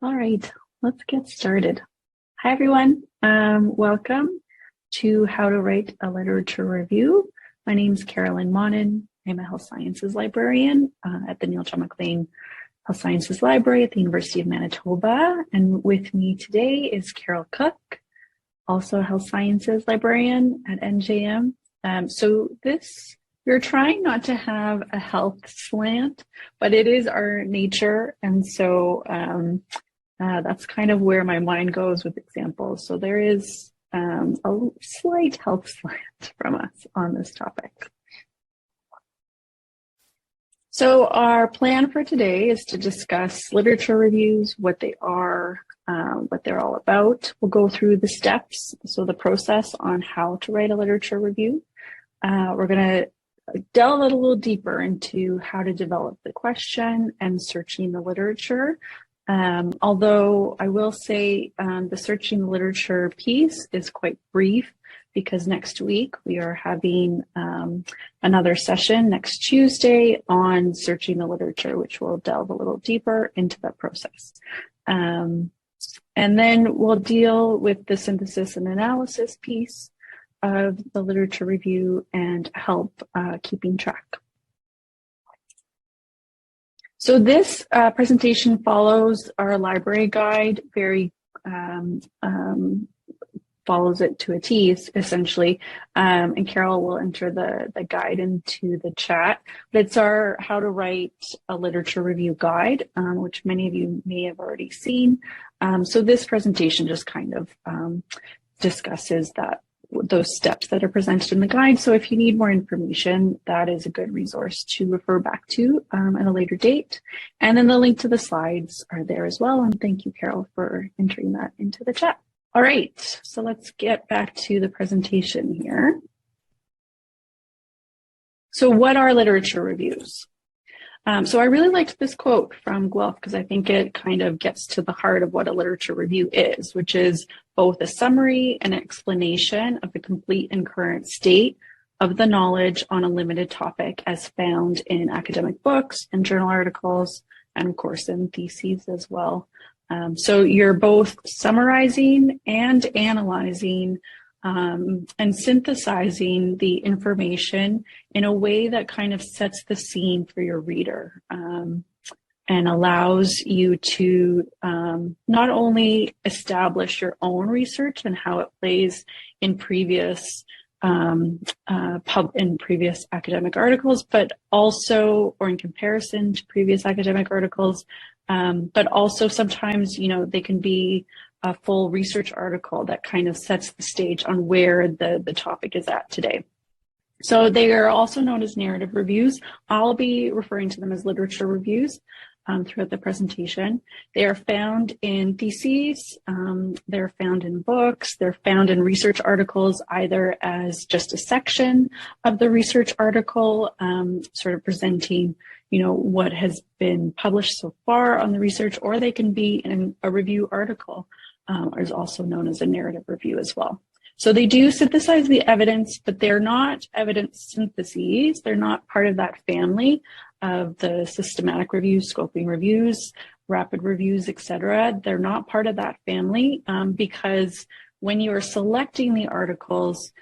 All right, let's get started. Hi, everyone. Welcome to How to Write a Literature Review. My name is Carolyn Monnin. I'm a health sciences librarian at the Neil John Maclean Health Sciences Library at the University of Manitoba. And with me today is Carol Cooke, also a health sciences librarian at NJM. We're trying not to have a health slant, but it is our nature. And so that's kind of where my mind goes with examples. So there is a slight health slant from us on this topic. So our plan for today is to discuss literature reviews, what they are, what they're all about. We'll go through the steps, so the process on how to write a literature review. We're going to delve a little deeper into how to develop the question and searching the literature. Although I will say the searching the literature piece is quite brief, because next week we are having another session next Tuesday on searching the literature, which will delve a little deeper into that process. And then we'll deal with the synthesis and analysis piece of the literature review and help keeping track. So this presentation follows our library guide, follows it to a T, essentially. And Carol will enter the guide into the chat. But it's our How to Write a Literature Review guide, which many of you may have already seen. So this presentation just kind of discusses those steps that are presented in the guide. So if you need more information, that is a good resource to refer back to at a later date. And then the link to the slides are there as well. And thank you, Carol, for entering that into the chat. All right, so let's get back to the presentation here. So what are literature reviews? So I really liked this quote from Guelph because I think it kind of gets to the heart of what a literature review is, which is both a summary and explanation of the complete and current state of the knowledge on a limited topic as found in academic books and journal articles, and of course in theses as well. So you're both summarizing and analyzing and synthesizing the information in a way that kind of sets the scene for your reader and allows you to not only establish your own research and how it plays in previous academic articles, but also, or in comparison to previous academic articles, but also sometimes, they can be a full research article that kind of sets the stage on where the topic is at today. So they are also known as narrative reviews. I'll be referring to them as literature reviews throughout the presentation. They are found in theses, they're found in books, they're found in research articles, either as just a section of the research article, sort of presenting what has been published so far on the research, or they can be in a review article, is also known as a narrative review as well. So they do synthesize the evidence, but they're not evidence syntheses. They're not part of that family of the systematic reviews, scoping reviews, rapid reviews, etc. They're not part of that family because when you are selecting the articles,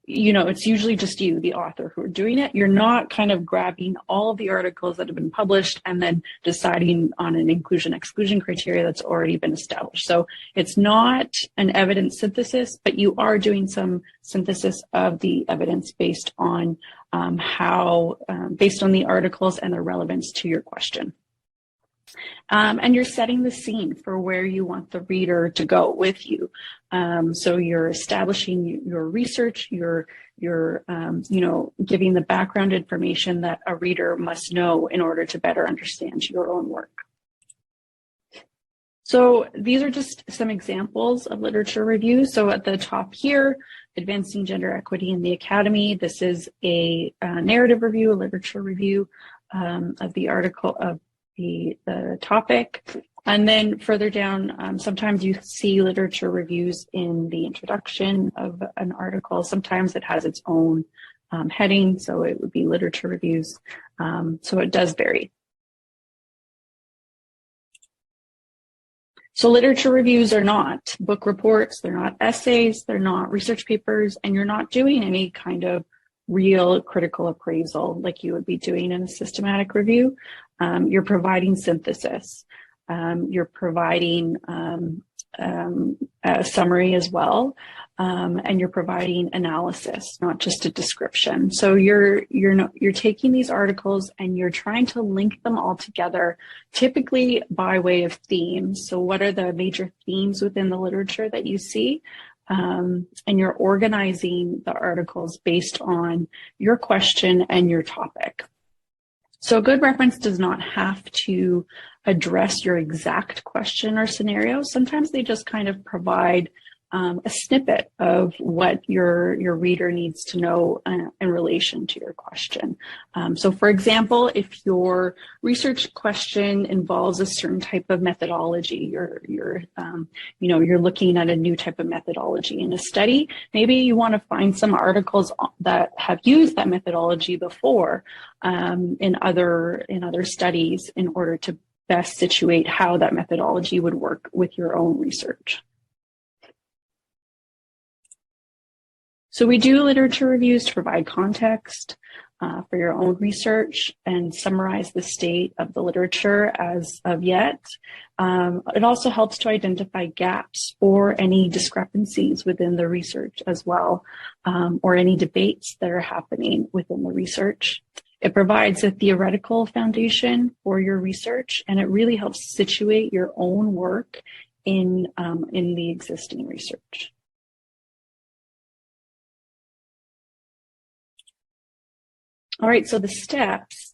it's usually just you, the author, who are doing it. You're not kind of grabbing all of the articles that have been published and then deciding on an inclusion-exclusion criteria that's already been established. So it's not an evidence synthesis, but you are doing some synthesis of the evidence based on based on the articles and their relevance to your question. And you're setting the scene for where you want the reader to go with you. So you're establishing your research, you're giving the background information that a reader must know in order to better understand your own work. So these are just some examples of literature reviews. So at the top here, Advancing Gender Equity in the Academy. This is a narrative review, a literature review of the article of the topic. And then further down, sometimes you see literature reviews in the introduction of an article. Sometimes it has its own heading, so it would be literature reviews. So it does vary. So literature reviews are not book reports, they're not essays, they're not research papers, and you're not doing any kind of real critical appraisal like you would be doing in a systematic review. You're providing synthesis. You're providing a summary as well, and you're providing analysis, not just a description. So you're taking these articles and you're trying to link them all together, typically by way of themes. So what are the major themes within the literature that you see? And you're organizing the articles based on your question and your topic. So a good reference does not have to address your exact question or scenario. Sometimes they just kind of provide a snippet of what your reader needs to know in relation to your question. So for example, if your research question involves a certain type of methodology, you're looking at a new type of methodology in a study, maybe you want to find some articles that have used that methodology before in other studies in order to best situate how that methodology would work with your own research. So we do literature reviews to provide context for your own research and summarize the state of the literature as of yet. It also helps to identify gaps or any discrepancies within the research as well, or any debates that are happening within the research. It provides a theoretical foundation for your research, and it really helps situate your own work in the existing research. All right, so the steps.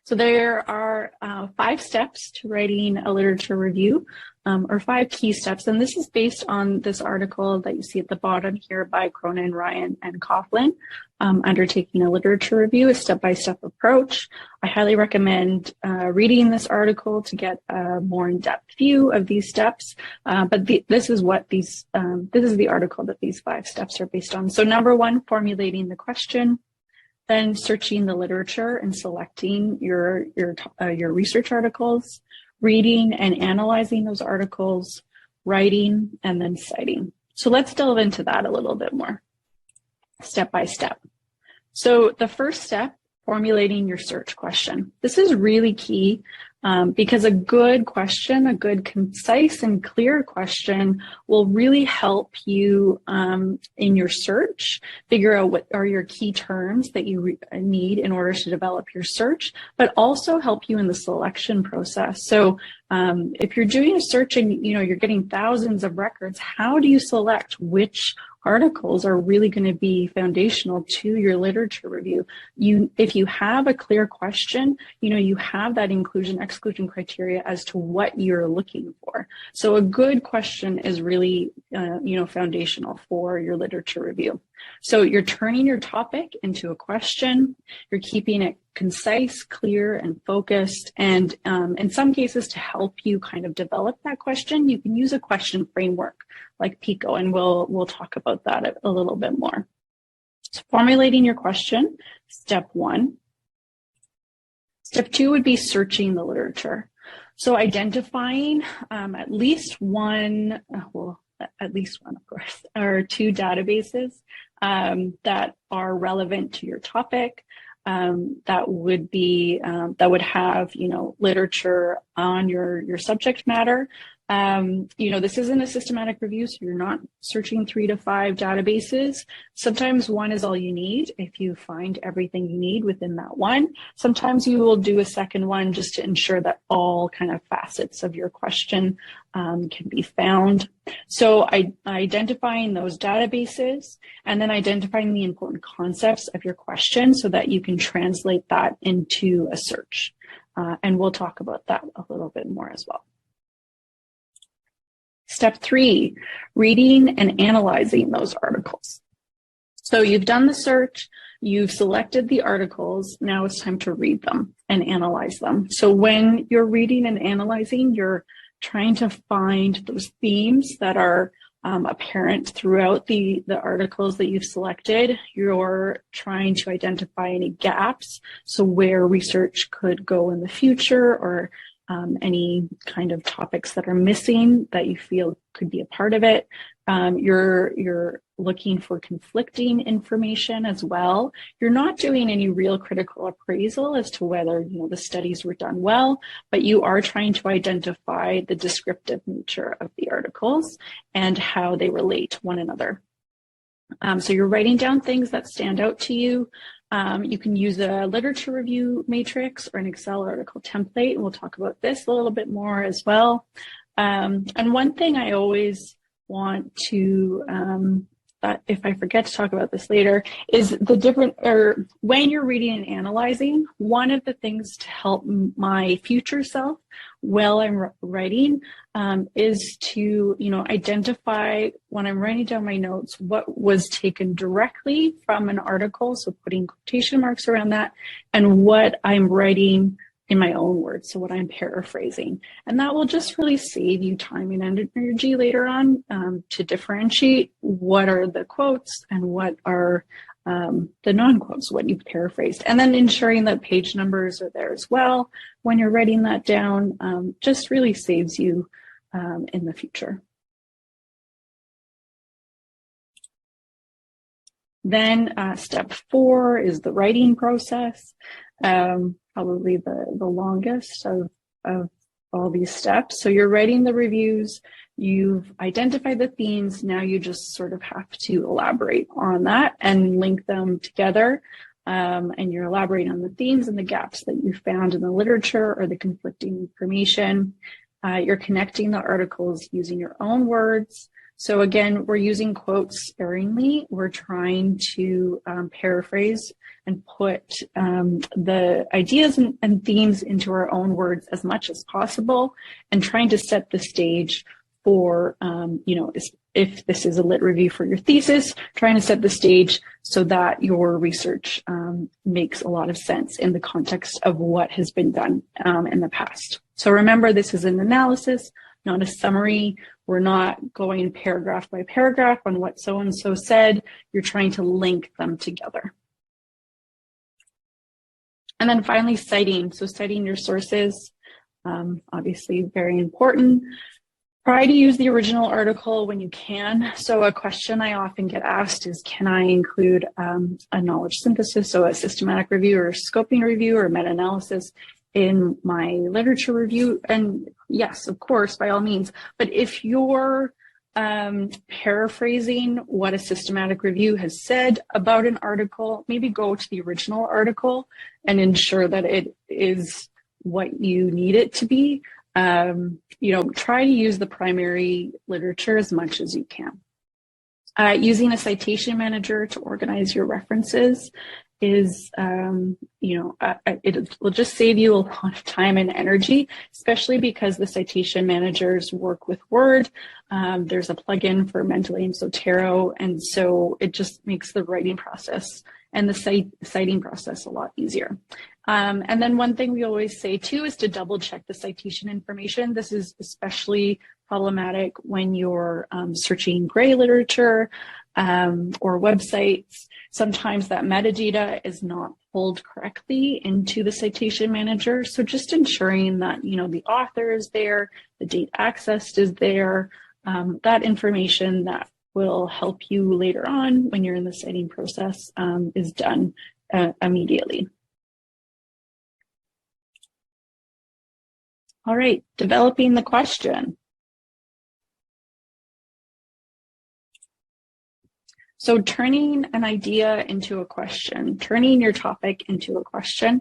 So there are 5 steps to writing a literature review, or 5 key steps. And this is based on this article that you see at the bottom here by Cronin, Ryan, and Coughlin, Undertaking a Literature Review, a step-by-step approach. I highly recommend reading this article to get a more in-depth view of these steps. But this is the article that these 5 steps are based on. So number 1, formulating the question. Then searching the literature and selecting your research articles, reading and analyzing those articles, writing, and then citing. So let's delve into that a little bit more, step by step. So the first step, formulating your search question. This is really key because a good question, a good concise and clear question will really help you in your search, figure out what are your key terms that you need in order to develop your search, but also help you in the selection process. So if you're doing a search and you're getting thousands of records, how do you select which articles are really going to be foundational to your literature review? If you have a clear question, you have that inclusion-exclusion criteria as to what you're looking for. So a good question is really, foundational for your literature review. So you're turning your topic into a question, you're keeping it concise, clear, and focused. And in some cases, to help you kind of develop that question, you can use a question framework like PICO, and we'll talk about that a little bit more. So formulating your question, step 1. Step 2 would be searching the literature. So identifying at least one, of course, or 2 databases that are relevant to your topic, that would have literature on your subject matter. This isn't a systematic review, so you're not searching 3 to 5 databases. Sometimes 1 is all you need if you find everything you need within that one. Sometimes you will do a second one just to ensure that all kind of facets of your question can be found. So identifying those databases and then identifying the important concepts of your question so that you can translate that into a search. And we'll talk about that a little bit more as well. Step 3, reading and analyzing those articles. So you've done the search, you've selected the articles, now it's time to read them and analyze them. So when you're reading and analyzing, you're trying to find those themes that are apparent throughout the articles that you've selected. You're trying to identify any gaps, so where research could go in the future, or any kind of topics that are missing that you feel could be a part of it. You're looking for conflicting information as well. You're not doing any real critical appraisal as to whether the studies were done well, but you are trying to identify the descriptive nature of the articles and how they relate to one another. So you're writing down things that stand out to you. You can use a literature review matrix or an Excel article template, and we'll talk about this a little bit more as well. And one thing I always want to, if I forget to talk about this later, is when you're reading and analyzing, one of the things to help my future self while I'm writing is to, identify when I'm writing down my notes, what was taken directly from an article, so putting quotation marks around that, and what I'm writing in my own words, so what I'm paraphrasing. And that will just really save you time and energy later on to differentiate what are the quotes and what are the non-quotes, what you've paraphrased. And then ensuring that page numbers are there as well when you're writing that down just really saves you in the future. Then step 4 is the writing process. Probably the longest of all these steps. So you're writing the reviews, you've identified the themes, now you just sort of have to elaborate on that and link them together. And you're elaborating on the themes and the gaps that you found in the literature or the conflicting information. You're connecting the articles using your own words. So again, we're using quotes sparingly. We're trying to paraphrase and put the ideas and themes into our own words as much as possible, and trying to set the stage for, if this is a lit review for your thesis, trying to set the stage so that your research makes a lot of sense in the context of what has been done in the past. So remember, this is an analysis, not a summary. We're not going paragraph by paragraph on what so-and-so said. You're trying to link them together. And then finally, citing. So citing your sources, obviously very important. Try to use the original article when you can. So a question I often get asked is, can I include a knowledge synthesis, so a systematic review or a scoping review or meta-analysis in my literature review? And yes, of course, by all means. But if you're paraphrasing what a systematic review has said about an article, maybe go to the original article and ensure that it is what you need it to be. Try to use the primary literature as much as you can. Using a citation manager to organize your references is, it will just save you a lot of time and energy, especially because the citation managers work with Word. There's a plugin for Menti and Zotero, and so it just makes the writing process and the citing process a lot easier. And then one thing we always say too is to double check the citation information. This is especially problematic when you're searching gray literature or websites. Sometimes that metadata is not pulled correctly into the citation manager. So just ensuring that, the author is there, the date accessed is there, that information that will help you later on when you're in the citing process is done immediately. All right, developing the question. So turning an idea into a question, turning your topic into a question,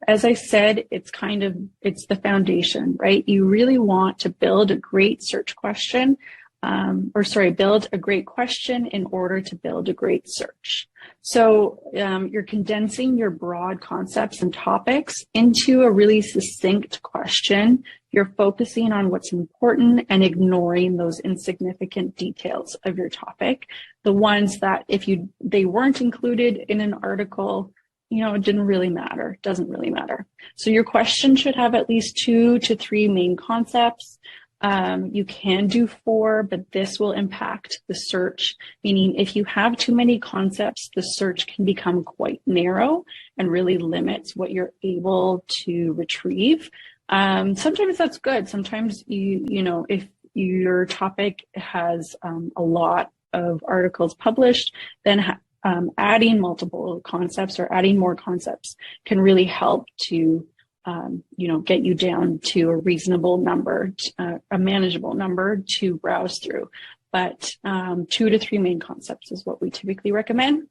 as I said, it's the foundation, right? You really want to build a great search question, build a great question in order to build a great search. So you're condensing your broad concepts and topics into a really succinct question. You're focusing on what's important and ignoring those insignificant details of your topic. The ones that if they weren't included in an article, it didn't really matter, doesn't really matter. So your question should have at least 2 to 3 main concepts. You can do 4, but this will impact the search, meaning if you have too many concepts, the search can become quite narrow and really limits what you're able to retrieve. Sometimes that's good. Sometimes you know, if your topic has a lot of articles published, then adding multiple concepts or adding more concepts can really help to you know, get you down to a reasonable number, a manageable number to browse through. But 2 to 3 main concepts is what we typically recommend.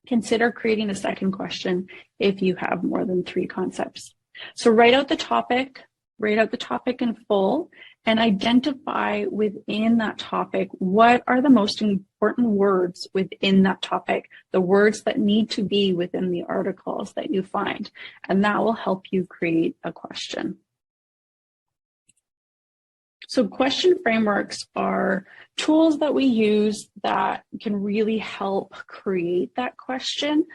Consider creating a second question if you have more than 3 concepts. So write out the topic in full, and identify within that topic what are the most important words within that topic, the words that need to be within the articles that you find, and that will help you create a question. So question frameworks are tools that we use that can really help create that question,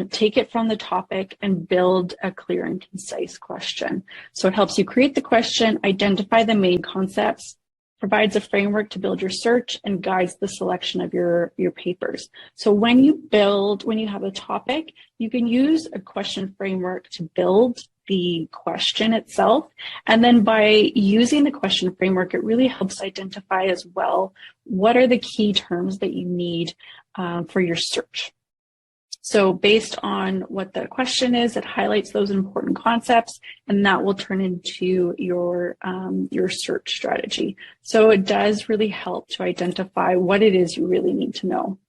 take it from the topic and build a clear and concise question. So it helps you create the question, identify the main concepts, provides a framework to build your search, and guides the selection of your papers. So when you have a topic, you can use a question framework to build the question itself. And then by using the question framework, it really helps identify as well, what are the key terms that you need for your search. So based on what the question is, it highlights those important concepts, and that will turn into your search strategy. So it does really help to identify what it is you really need to know.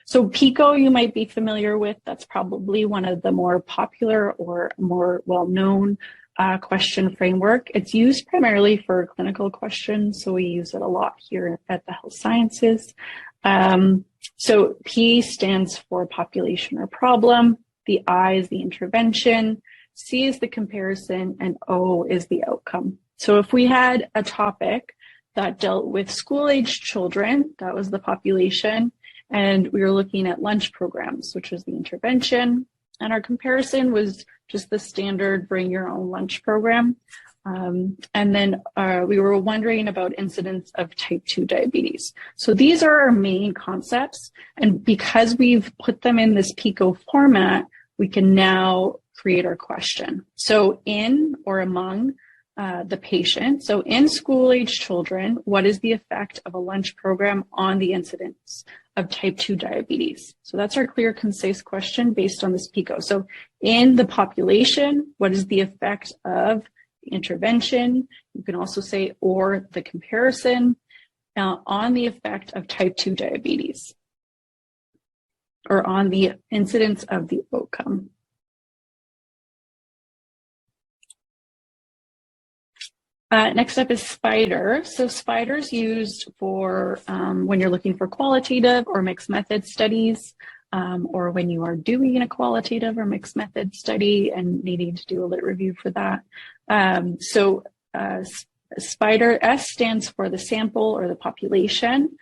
So PICO you might be familiar with. That's probably one of the more popular or more well-known question framework. It's used primarily for clinical questions, so we use it a lot here at the health sciences. So P stands for population or problem, the I is the intervention, C is the comparison, and O is the outcome. So if we had a topic that dealt with school-aged children, that was the population, and we were looking at lunch programs, which was the intervention, and our comparison was just the standard bring your own lunch program. And then we were wondering about incidence of type 2 diabetes. So these are our main concepts. And because we've put them in this PICO format, we can now create our question. So in or among the patient, so in school-age children, what is the effect of a lunch program on the incidence of type 2 diabetes? So that's our clear, concise question based on this PICO. So in the population, what is the effect of intervention? You can also say, or the comparison on the effect of type 2 diabetes, or on the incidence of the outcome. Next up is SPIDER. So SPIDER is used for when you're looking for qualitative or mixed method studies, or when you are doing a qualitative or mixed method study and needing to do a lit review for that. SPIDER, S stands for the sample or the population.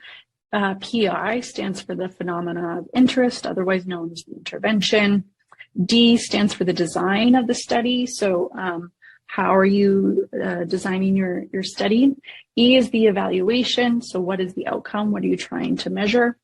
PI stands for the phenomena of interest, otherwise known as the intervention. D stands for the design of the study. So how are you designing your study? E is the evaluation. So what is the outcome? What are you trying to measure?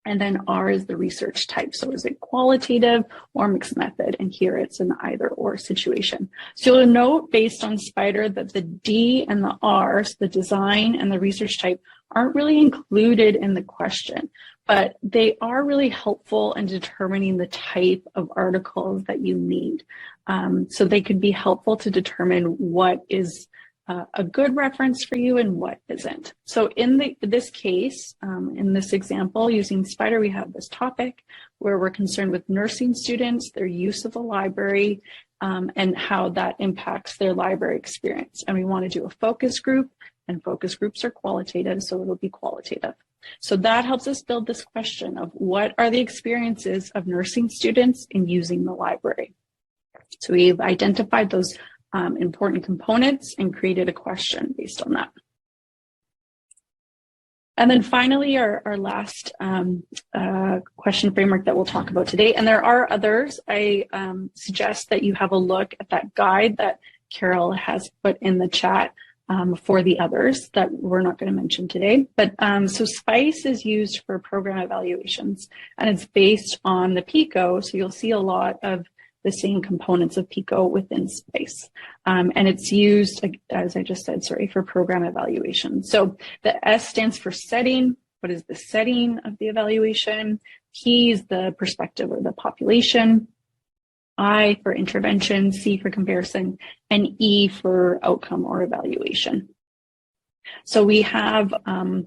And then R is the research type. So is it qualitative or mixed method? And here it's an either or situation. So you'll note based on SPIDER that the D and the R, so the design and the research type, aren't really included in the question, but they are really helpful in determining the type of articles that you need. So they could be helpful to determine what is a good reference for you and what isn't. So in this case, in this example, using SPIDER, we have this topic where we're concerned with nursing students, their use of the library, and how that impacts their library experience. And we want to do a focus group, and focus groups are qualitative, so it'll be qualitative. So that helps us build this question of what are the experiences of nursing students in using the library. So we've identified those important components and created a question based on that. And then finally, our last question framework that we'll talk about today, and there are others. I suggest that you have a look at that guide that Carol has put in the chat for the others that we're not going to mention today. But so SPICE is used for program evaluations, and it's based on the PICO. So you'll see a lot of the same components of PICO within SPICE. And it's used, as I just said, for program evaluation. So the S stands for setting. What is the setting of the evaluation? P is the perspective or the population. I for intervention, C for comparison, and E for outcome or evaluation. So we have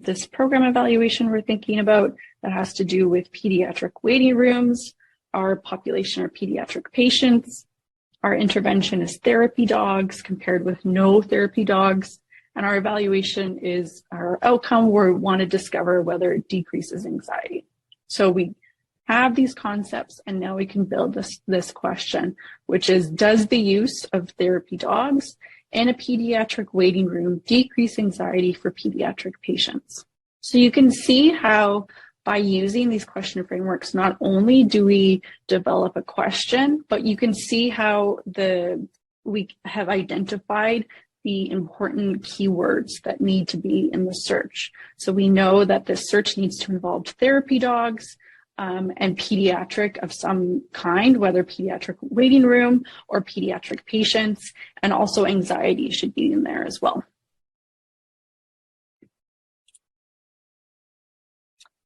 this program evaluation we're thinking about that has to do with pediatric waiting rooms. Our population are pediatric patients. Our intervention is therapy dogs compared with no therapy dogs. And our evaluation is our outcome where we want to discover whether it decreases anxiety. So we have these concepts, and now we can build this question, which is, does the use of therapy dogs in a pediatric waiting room decrease anxiety for pediatric patients? So you can see how by using these question frameworks, not only do we develop a question, but you can see how we have identified the important keywords that need to be in the search. So we know that this search needs to involve therapy dogs, and pediatric of some kind, whether pediatric waiting room or pediatric patients, and also anxiety should be in there as well.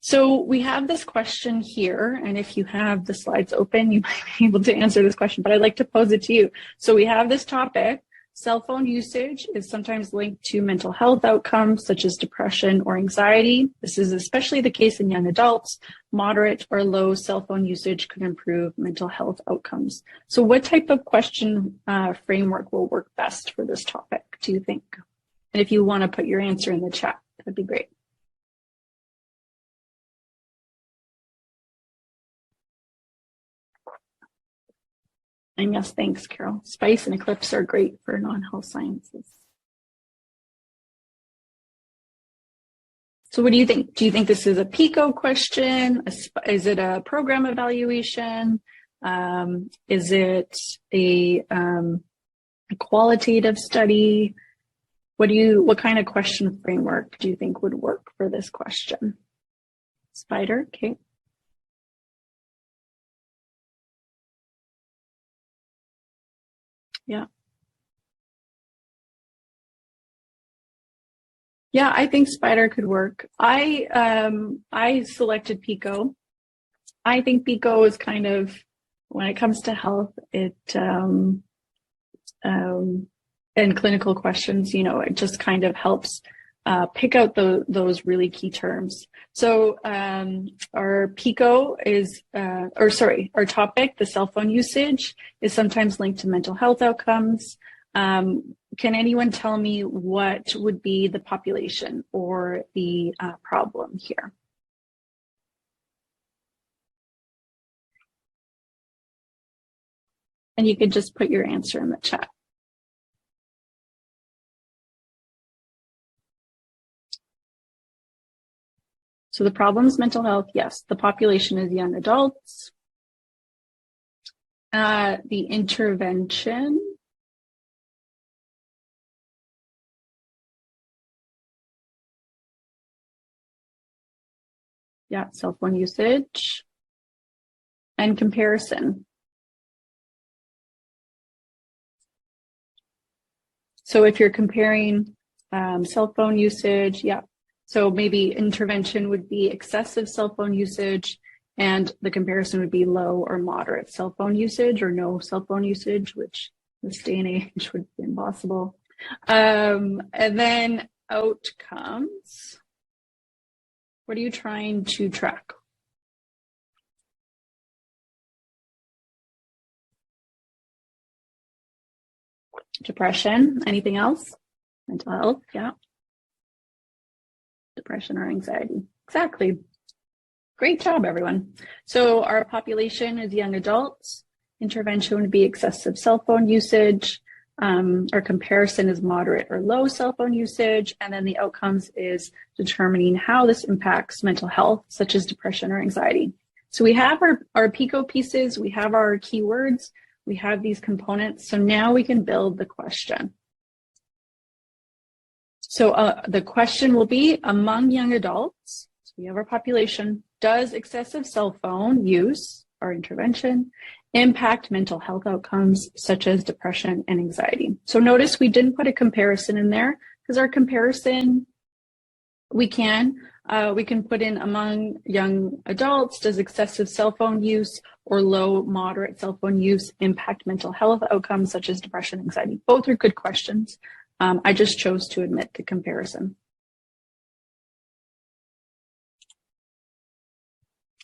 So we have this question here, and if you have the slides open, you might be able to answer this question, but I'd like to pose it to you. So we have this topic. Cell phone usage is sometimes linked to mental health outcomes such as depression or anxiety. This is especially the case in young adults. Moderate or low cell phone usage could improve mental health outcomes. So what type of question framework will work best for this topic, do you think? And if you want to put your answer in the chat, that'd be great. And yes, thanks, Carol. SPICE and Eclipse are great for non-health sciences. So what do you think? Do you think this is a PICO question? Is it a program evaluation? Is it a qualitative study? What kind of question framework do you think would work for this question? Spider, okay. Yeah. Yeah, I think Spider could work. I selected PICO. I think PICO is kind of, when it comes to health, and clinical questions, it just kind of helps pick out those really key terms. So our PICO is, our topic, the cell phone usage, is sometimes linked to mental health outcomes. Can anyone tell me what would be the population or the problem here? And you could just put your answer in the chat. So the problem is mental health. Yes, the population is young adults. The intervention. Yeah, cell phone usage and comparison. So if you're comparing cell phone usage, yeah. So maybe intervention would be excessive cell phone usage, and the comparison would be low or moderate cell phone usage or no cell phone usage, which this day and age would be impossible. And then outcomes. What are you trying to track? Depression, anything else? Mental health, yeah. Depression or anxiety, exactly. Great job, everyone. So our population is young adults. Intervention would be excessive cell phone usage. Our comparison is moderate or low cell phone usage. And then the outcomes is determining how this impacts mental health, such as depression or anxiety. So we have our PICO pieces, we have our keywords, we have these components. So now we can build the question. So the question will be, among young adults, so we have our population, does excessive cell phone use, our intervention, impact mental health outcomes such as depression and anxiety. So notice we didn't put a comparison in there because our comparison, we can put in among young adults, does excessive cell phone use or low, moderate cell phone use impact mental health outcomes such as depression, anxiety? Both are good questions. I just chose to omit the comparison.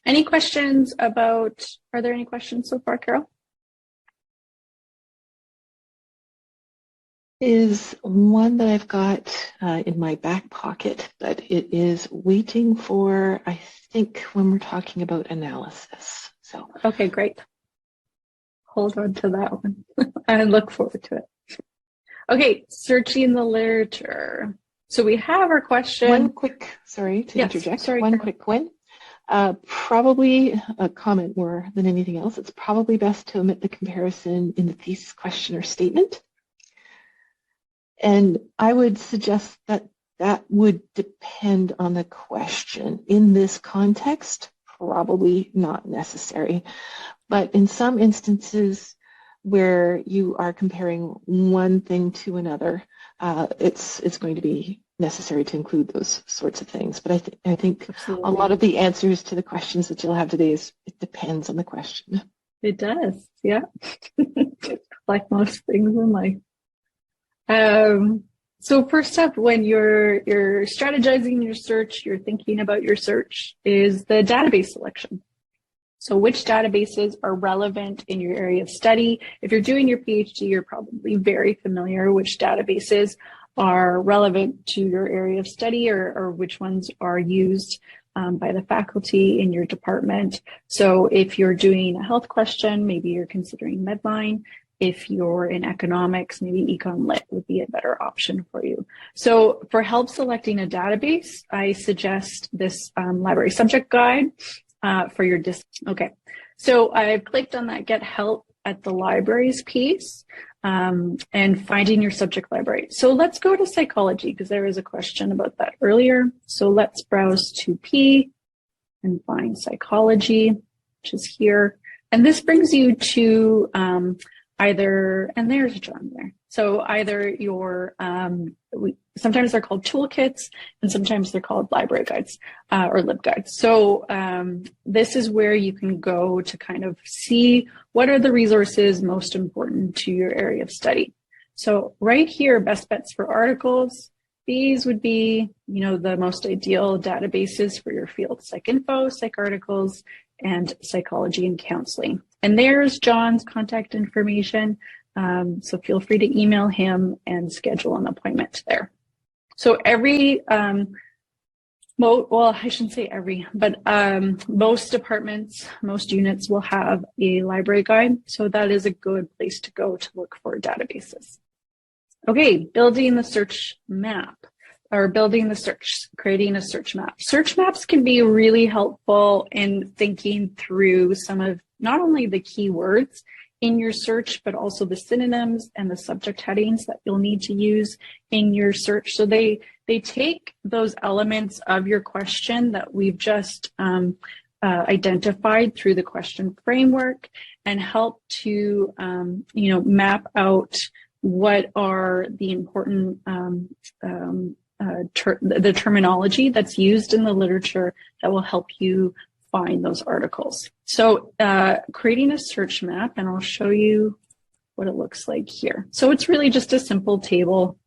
Any questions about, are there any questions so far, Carol? Is one that I've got in my back pocket, but it is waiting for, I think, when we're talking about analysis. So okay, great. Hold on to that one. I look forward to it. Okay, searching the literature. So we have our question. One quick, sorry to interject. Sorry, one Carol. quick one. Probably a comment more than anything else. It's probably best to omit the comparison in the thesis question or statement. And I would suggest that that would depend on the question. In this context, probably not necessary. But in some instances where you are comparing one thing to another, it's going to be necessary to include those sorts of things. But I think Absolutely. A lot of the answers to the questions that you'll have today is it depends on the question. It does, yeah. Like most things in life. So first up, when you're strategizing your search, you're thinking about your search, is the database selection. So which databases are relevant in your area of study? If you're doing your PhD, you're probably very familiar which databases are relevant to your area of study or which ones are used by the faculty in your department. So if you're doing a health question, maybe you're considering Medline. If you're in economics, maybe Econ Lit would be a better option for you. So for help selecting a database, I suggest this library subject guide for your Okay, so I've clicked on that Get Help at the Libraries piece and finding your subject library. So let's go to psychology because there was a question about that earlier. So let's browse to P and find psychology, which is here. And this brings you to either, and there's John there. So either your, sometimes they're called toolkits and sometimes they're called library guides or libguides. So this is where you can go to kind of see what are the resources most important to your area of study. So right here, best bets for articles. These would be, the most ideal databases for your field: PsycInfo, PsycArticles, and Psychology and Counseling. And there's John's contact information. So feel free to email him and schedule an appointment there. So every, well, I shouldn't say every, but most departments, most units will have a library guide. So that is a good place to go to look for databases. Okay, building the search map. Or building the search, creating a search map. Search maps can be really helpful in thinking through some of not only the keywords in your search, but also the synonyms and the subject headings that you'll need to use in your search. So they take those elements of your question that we've just identified through the question framework and help to map out what are the important the terminology that's used in the literature that will help you find those articles. So creating a search map, and I'll show you what it looks like here. So it's really just a simple table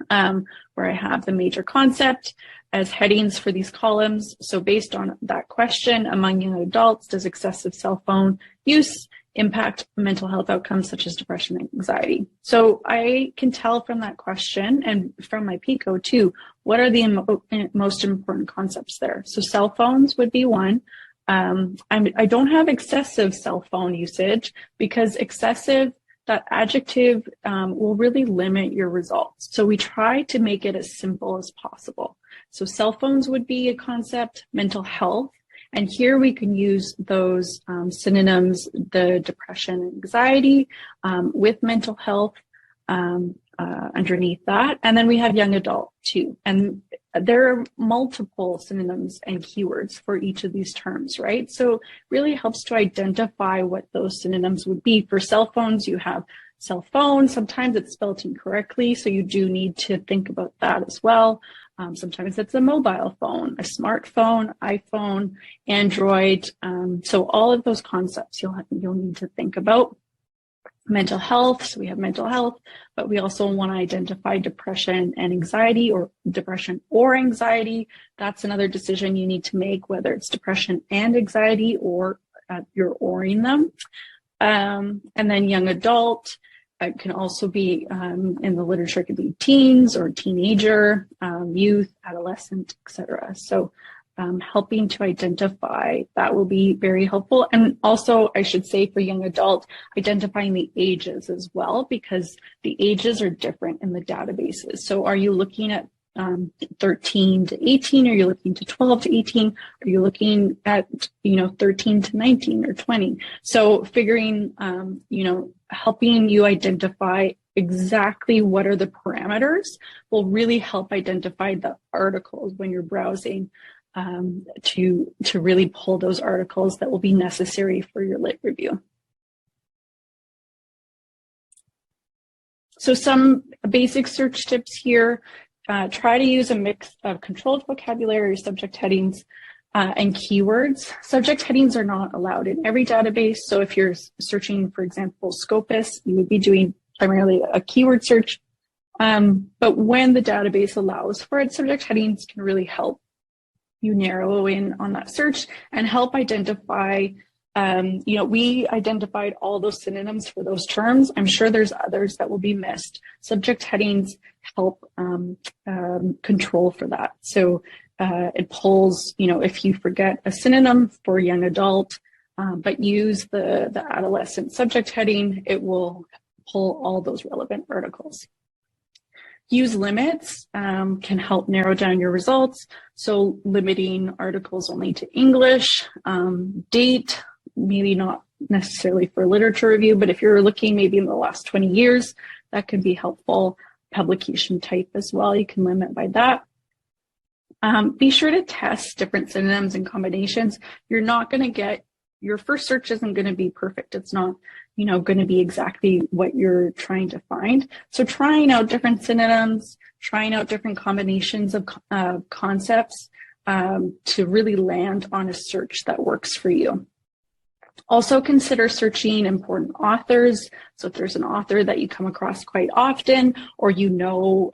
where I have the major concept as headings for these columns. So based on that question, among young adults, does excessive cell phone use impact mental health outcomes such as depression and anxiety? So I can tell from that question and from my PICO too, what are the most important concepts there? So cell phones would be one. I don't have excessive cell phone usage because excessive, that adjective will really limit your results. So we try to make it as simple as possible. So cell phones would be a concept, mental health. And here we can use those synonyms, the depression and anxiety with mental health. underneath that. And then we have young adult too. And there are multiple synonyms and keywords for each of these terms, right? So it really helps to identify what those synonyms would be. For cell phones, you have cell phone. Sometimes it's spelled incorrectly, so you do need to think about that as well. Sometimes it's a mobile phone, a smartphone, iPhone, Android. So all of those concepts you'll need to think about. Mental health, so we have mental health, but we also want to identify depression and anxiety, or depression or anxiety. That's another decision you need to make, whether it's depression and anxiety or you're oring them. And then young adult, it can also be in the literature, it could be teens or teenager, youth, adolescent, etc. So helping to identify that will be very helpful. And also, I should say, for young adult, identifying the ages as well, because the ages are different in the databases. So are you looking at 13 to 18? Are you looking to 12 to 18? Are you looking at 13 to 19 or 20? So figuring helping you identify exactly what are the parameters will really help identify the articles when you're browsing, to really pull those articles that will be necessary for your lit review. So some basic search tips here. Try to use a mix of controlled vocabulary, subject headings, and keywords. Subject headings are not allowed in every database. So if you're searching, for example, Scopus, you would be doing primarily a keyword search. But when the database allows for it, subject headings can really help you narrow in on that search and help identify, we identified all those synonyms for those terms. I'm sure there's others that will be missed. Subject headings help control for that. So it pulls, if you forget a synonym for young adult, but use the adolescent subject heading, it will pull all those relevant articles. Use limits can help narrow down your results. So limiting articles only to English, date, maybe not necessarily for literature review, but if you're looking maybe in the last 20 years, that could be helpful. Publication type as well, you can limit by that. Be sure to test different synonyms and combinations. You're not going to get, your first search isn't going to be perfect. It's not going to be exactly what you're trying to find. So trying out different synonyms, trying out different combinations of concepts to really land on a search that works for you. Also consider searching important authors. So if there's an author that you come across quite often, or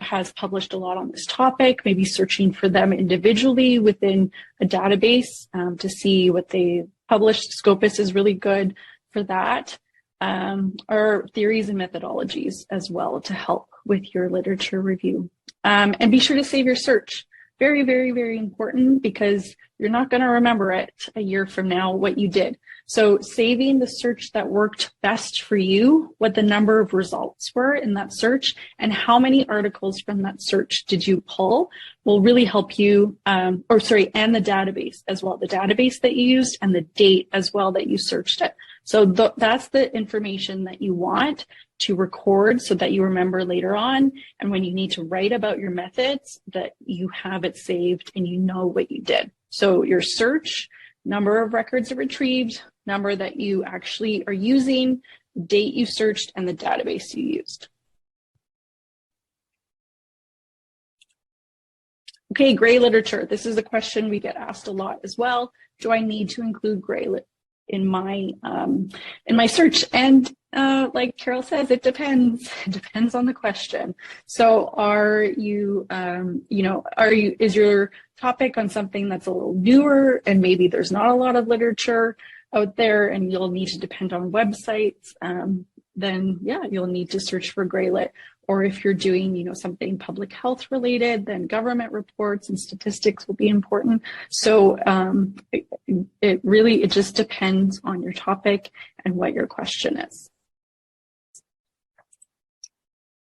has published a lot on this topic, maybe searching for them individually within a database to see what they published. Scopus is really good for that. Or theories and methodologies as well to help with your literature review. And be sure to save your search. Very, very, very important, because you're not going to remember it a year from now what you did. So saving the search that worked best for you, what the number of results were in that search, and how many articles from that search did you pull, will really help you, and the database as well, the database that you used and the date as well that you searched it. So that's the information that you want to record so that you remember later on. And when you need to write about your methods, that you have it saved and you know what you did. So your search, number of records retrieved, number that you actually are using, date you searched, and the database you used. Okay, gray literature. This is a question we get asked a lot as well. Do I need to include gray lit in my search? And like Carol says, it depends. It depends on the question. So is your topic on something that's a little newer and maybe there's not a lot of literature out there and you'll need to depend on websites, then yeah, you'll need to search for gray lit. Or if you're doing, something public health related, then government reports and statistics will be important. So it just depends on your topic and what your question is.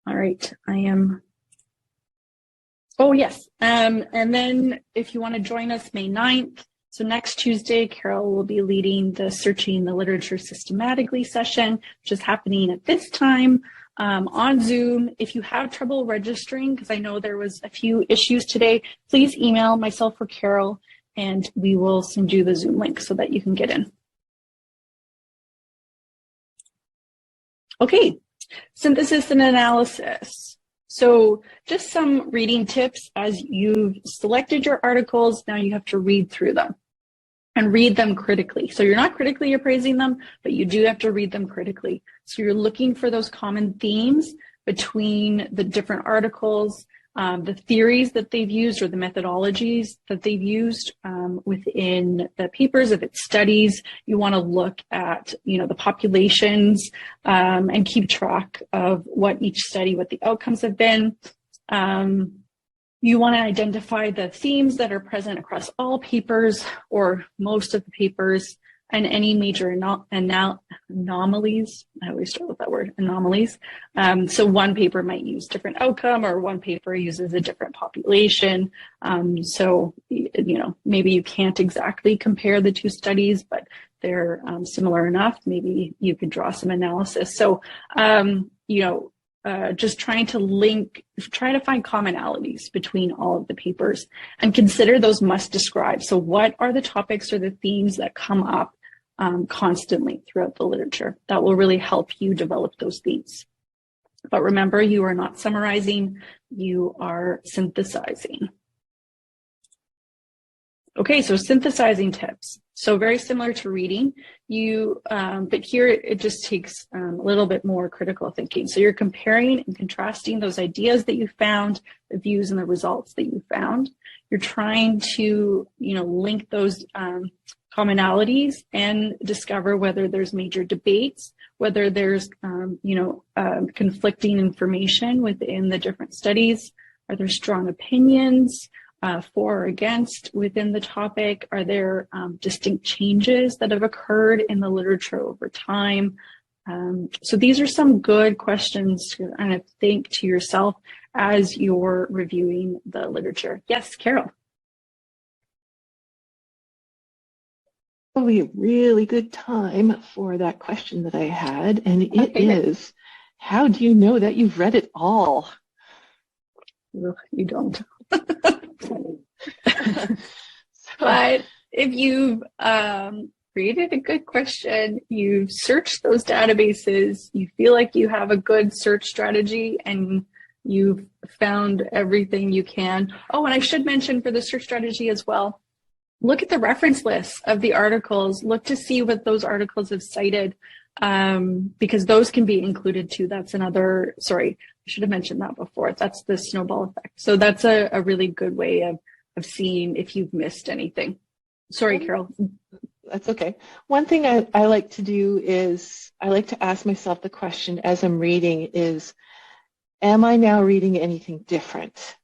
All right, oh yes, and then if you want to join us May 9th, so next Tuesday, Carol will be leading the Searching the Literature Systematically session, which is happening at this time. on Zoom. If you have trouble registering, because I know there was a few issues today, please email myself or Carol, and we will send you the Zoom link so that you can get in. Okay, synthesis and analysis. So just some reading tips. As you've selected your articles, now you have to read through them and read them critically. So you're not critically appraising them, but you do have to read them critically. So you're looking for those common themes between the different articles, the theories that they've used or the methodologies that they've used within the papers. If it's studies, you want to look at, the populations and keep track of what each study, what the outcomes have been. You want to identify the themes that are present across all papers or most of the papers, and any major anomalies. I always start with that word, anomalies. So one paper might use different outcome, or one paper uses a different population. So, maybe you can't exactly compare the two studies, but they're similar enough. Maybe you could draw some analysis. So, just trying to try to find commonalities between all of the papers and consider those must describe. So what are the topics or the themes that come up constantly throughout the literature? That will really help you develop those themes. But remember, you are not summarizing, you are synthesizing. Okay, so synthesizing tips. So very similar to reading, but here it just takes a little bit more critical thinking. So you're comparing and contrasting those ideas that you found, the views and the results that you found. You're trying to, link those commonalities and discover whether there's major debates, whether there's, conflicting information within the different studies. Are there strong opinions? For or against within the topic? Are there distinct changes that have occurred in the literature over time? So these are some good questions to kind of think to yourself as you're reviewing the literature. Yes, Carol. Probably a really good time for that question that I had, and it is, how do you know that you've read it all? You don't. But if you've created a good question, you've searched those databases, you feel like you have a good search strategy, and you've found everything you can. Oh, and I should mention for the search strategy as well, look at the reference list of the articles. Look to see what those articles have cited, because those can be included too. That's another, sorry, I should have mentioned that before. That's the snowball effect. So that's a really good way of seeing if you've missed anything. Sorry, Carol. That's okay. One thing I like to do is I like to ask myself the question as I'm reading is, am I now reading anything different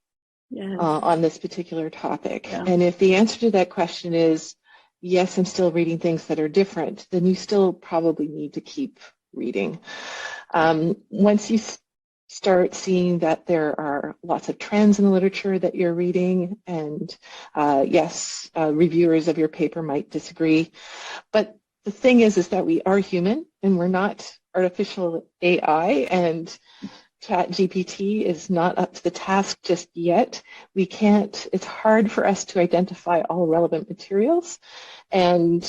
on this particular topic? Yeah. And if the answer to that question is, yes, I'm still reading things that are different, then you still probably need to keep reading. Once you start seeing that there are lots of trends in the literature that you're reading, and yes, reviewers of your paper might disagree, but the thing is that we are human and we're not artificial AI, and ChatGPT is not up to the task just yet. It's hard for us to identify all relevant materials, and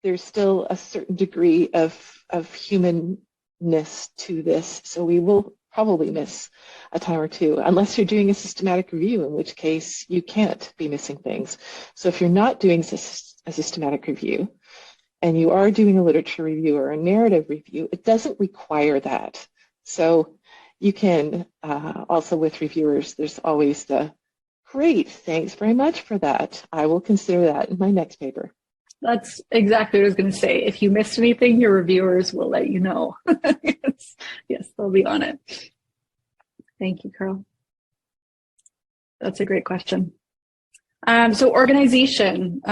there's still a certain degree of humanness to this, so we will probably miss a time or two, unless you're doing a systematic review, in which case you can't be missing things. So if you're not doing a systematic review, and you are doing a literature review or a narrative review, it doesn't require that. So you can, also with reviewers, there's always the, great, thanks very much for that. I will consider that in my next paper. That's exactly what I was going to say. If you missed anything, your reviewers will let you know. Yes, they'll be on it. Thank you, Carol. That's a great question. So organization.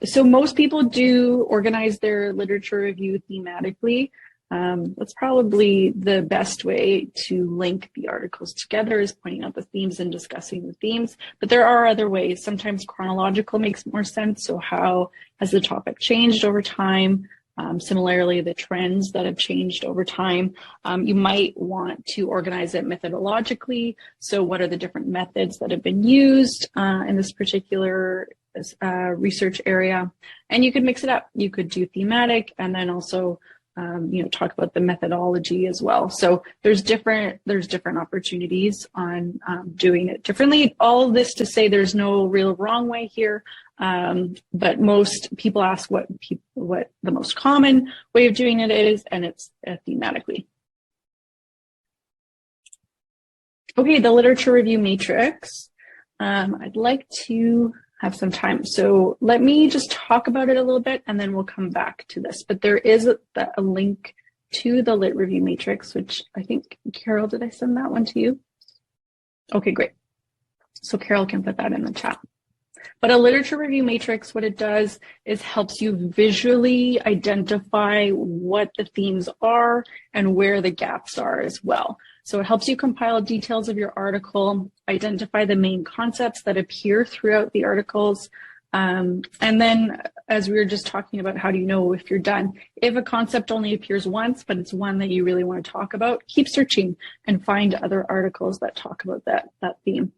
So most people do organize their literature review thematically. That's probably the best way to link the articles together, is pointing out the themes and discussing the themes. But there are other ways. Sometimes chronological makes more sense. So how has the topic changed over time? Similarly, the trends that have changed over time. You might want to organize it methodologically. So what are the different methods that have been used in this particular research area? And you could mix it up. You could do thematic and then also talk about the methodology as well. So there's different opportunities on doing it differently. All of this to say there's no real wrong way here. But most people ask what the most common way of doing it is, and it's thematically. Okay, the literature review matrix. I'd like to have some time. So let me just talk about it a little bit and then we'll come back to this. But there is a link to the lit review matrix, which I think, Carol, did I send that one to you? Okay, great. So Carol can put that in the chat. But a literature review matrix, what it does is helps you visually identify what the themes are and where the gaps are as well. So it helps you compile details of your article, identify the main concepts that appear throughout the articles. And then, as we were just talking about, how do you know if you're done? If a concept only appears once, but it's one that you really want to talk about, keep searching and find other articles that talk about that theme.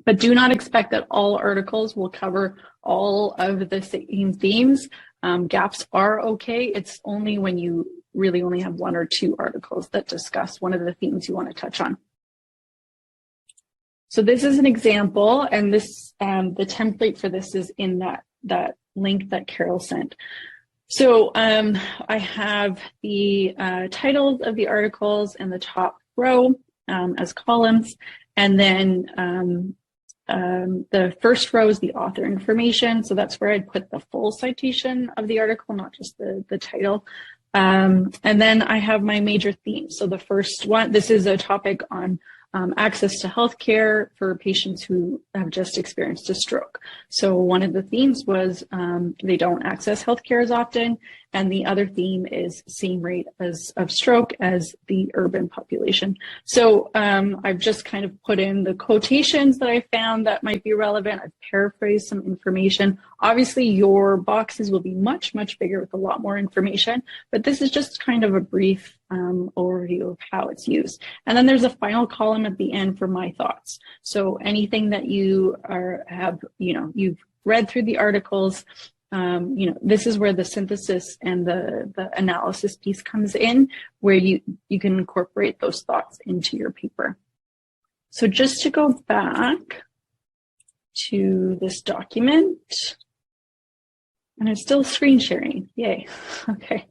But do not expect that all articles will cover all of the same themes. Gaps are okay. It's only when you really only have one or two articles that discuss one of the themes you want to touch on. So this is an example, and this the template for this is in that link that Carol sent. So I have the titles of the articles in the top row as columns, and then the first row is the author information. So that's where I'd put the full citation of the article, not just the title. And then I have my major themes. So the first one, this is a topic on access to healthcare for patients who have just experienced a stroke. So one of the themes was they don't access healthcare as often, and the other theme is same rate of stroke as the urban population. So I've just kind of put in the quotations that I found that might be relevant. I've paraphrased some information. Obviously, your boxes will be much, much bigger with a lot more information, but this is just kind of a brief overview of how it's used. And then there's a final column at the end for my thoughts. So anything that you you've read through the articles, this is where the synthesis and the analysis piece comes in, where you can incorporate those thoughts into your paper. So just to go back to this document, and I'm still screen sharing, yay, okay.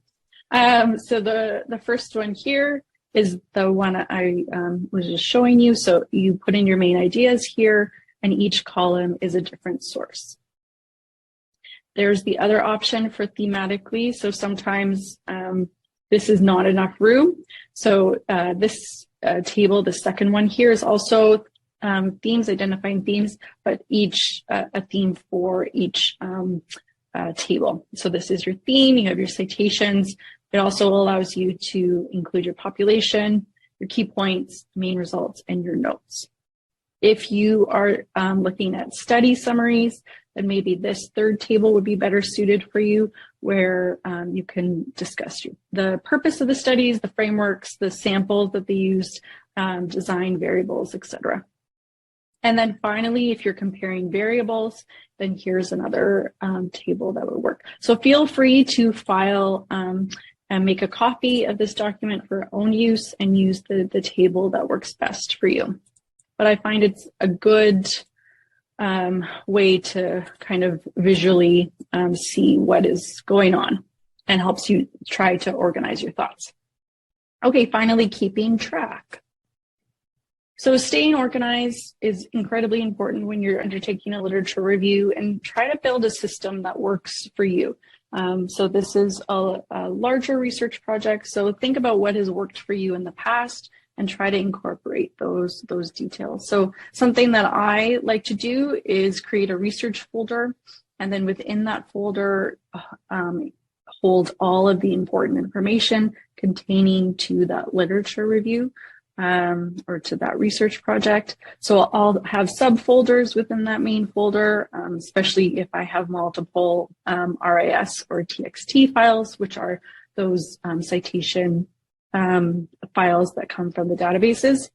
So the first one here is the one I was just showing you. So you put in your main ideas here, and each column is a different source. There's the other option for thematically. So sometimes this is not enough room. So this table, the second one here, is also themes, identifying themes, but each a theme for each table. So this is your theme, you have your citations. It also allows you to include your population, your key points, main results, and your notes. If you are looking at study summaries, then maybe this third table would be better suited for you, where you can discuss the purpose of the studies, the frameworks, the samples that they used, design variables, etc. And then finally, if you're comparing variables, then here's another table that would work. So feel free to file and make a copy of this document for own use and use the table that works best for you. But I find it's a good way to kind of visually see what is going on and helps you try to organize your thoughts. Okay, finally, keeping track. So staying organized is incredibly important when you're undertaking a literature review, and try to build a system that works for you. So this is a larger research project. So think about what has worked for you in the past and try to incorporate those details. So something that I like to do is create a research folder, and then within that folder, hold all of the important information containing to that literature review. or to that research project. So I'll have subfolders within that main folder, especially if I have multiple RIS or TXT files, which are those citation files that come from the databases.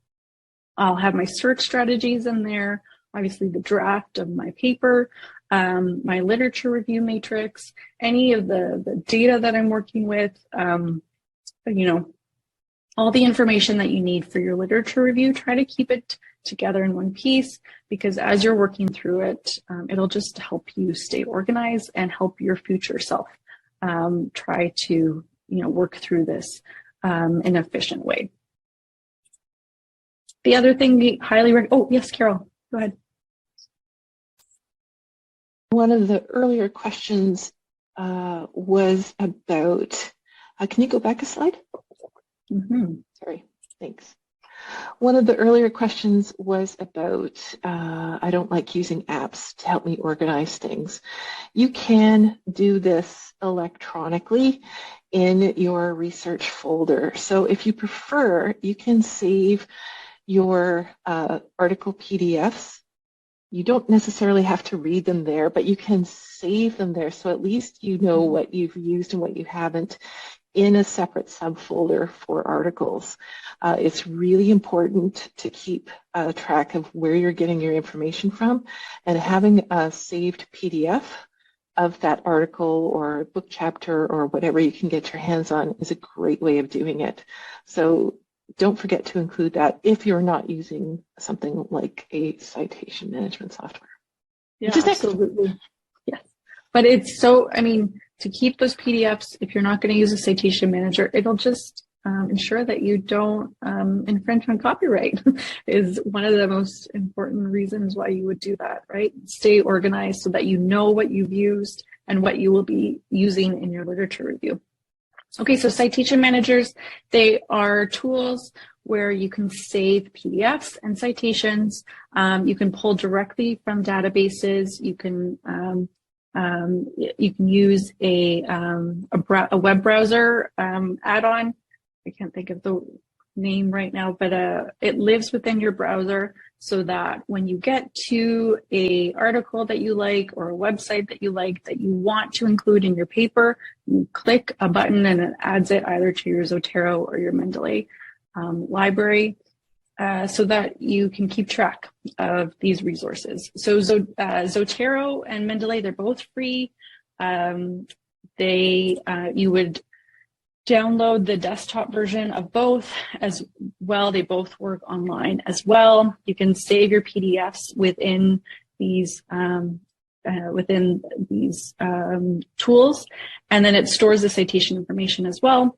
I'll have my search strategies in there, obviously the draft of my paper, my literature review matrix, any of the data that I'm working with, all the information that you need for your literature review. Try to keep it together in one piece, because as you're working through it, it'll just help you stay organized and help your future self try to work through this in an efficient way. The other thing we highly recommend, oh yes, Carol, go ahead. One of the earlier questions was about, can you go back a slide? Sorry, thanks. One of the earlier questions was about, I don't like using apps to help me organize things. You can do this electronically in your research folder. So if you prefer, you can save your article PDFs. You don't necessarily have to read them there, but you can save them there, so at least you know what you've used and what you haven't in a separate subfolder for articles. It's really important to keep track of where you're getting your information from, and having a saved PDF of that article or book chapter or whatever you can get your hands on is a great way of doing it. So don't forget to include that if you're not using something like a citation management software. Yeah, absolutely. Yes. But it's so, to keep those PDFs, if you're not going to use a citation manager, it'll just ensure that you don't infringe on copyright is one of the most important reasons why you would do that, right? Stay organized so that you know what you've used and what you will be using in your literature review. Okay, so citation managers, they are tools where you can save PDFs and citations. You can pull directly from databases. You can use a web browser add-on. I can't think of the name right now, but it lives within your browser, so that when you get to a article that you like or a website that you like that you want to include in your paper, you click a button and it adds it either to your Zotero or your Mendeley library, so that you can keep track of these resources. So Zotero and Mendeley, they're both free. You would download the desktop version of both as well. They both work online as well. You can save your PDFs within these tools, and then it stores the citation information as well.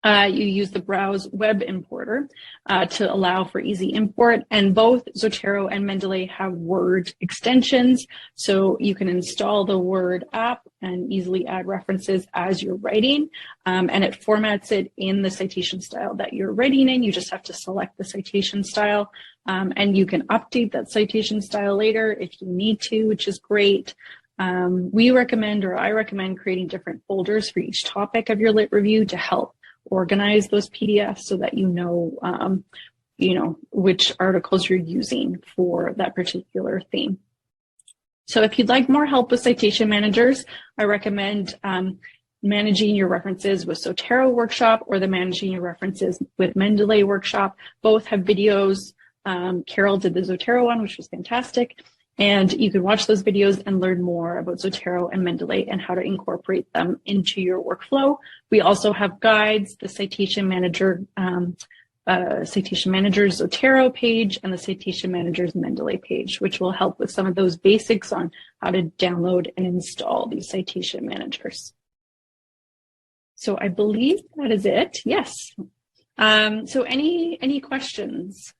You use the Browse web importer to allow for easy import, and both Zotero and Mendeley have Word extensions, so you can install the Word app and easily add references as you're writing, and it formats it in the citation style that you're writing in. You just have to select the citation style, and you can update that citation style later if you need to, which is great. I recommend creating different folders for each topic of your lit review to help organize those PDFs so that you know which articles you're using for that particular theme. So if you'd like more help with citation managers, I recommend managing your references with Zotero workshop or the managing your references with Mendeley workshop. Both have videos. Carol did the Zotero one, which was fantastic. And you can watch those videos and learn more about Zotero and Mendeley and how to incorporate them into your workflow. We also have guides, the Citation Manager's Zotero page and the Citation Manager's Mendeley page, which will help with some of those basics on how to download and install these citation managers. So I believe that is it. Yes. So any questions?